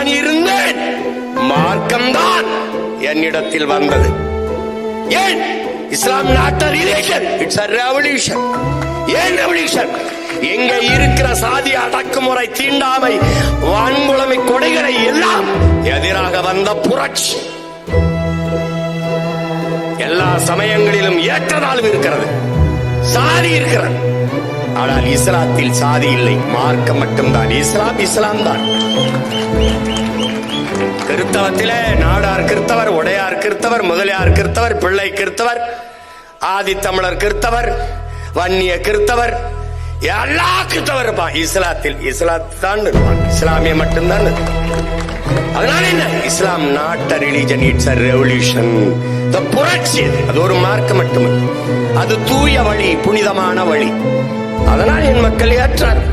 நான் இருந்தேன். மார்க்கம்தான் என்னிடத்தில் வந்தது. ஏன் இஸ்லாம் not a religion, it's a revolution. ஏன் ரெவல்யூஷன்? எங்க இருக்கிற சாதி அடக்குமுறை, தீண்டாமை, வன்முறை கொடைகளை எல்லாம் எதிராக வந்த புரட்சி. எல்லா சமயங்களிலும் ஏற்றதாலும் இருக்கிறது, சாதி இருக்கிறது. ஆனால் இஸ்லாத்தில் சாதி இல்லை, மார்க்கம் மட்டும்தான். இஸ்லாம் தான். கிறிஸ்தவத்திலே நாடார் கிறிஸ்தவர், உடையார் கிறிஸ்தவர், முதலியார் கிறிஸ்தவர், பிள்ளை கிறிஸ்தவர், ஆதித்தமிழர் கிறிஸ்தவர், வன்னிய கிறிஸ்தவர், எல்லா கிறிஸ்தவர் இருப்பான். இஸ்லாத்தான் இருப்பான், இஸ்லாமிய மட்டும்தான். அதனால என்ன? இஸ்லாம் not a religion, it's a revolution. புரட்சி. அது ஒரு மார்க்கம் மட்டுமல்ல, அது தூய வழி, புனிதமான வழி. அதனால் என் மக்கள் ஏற்றார்.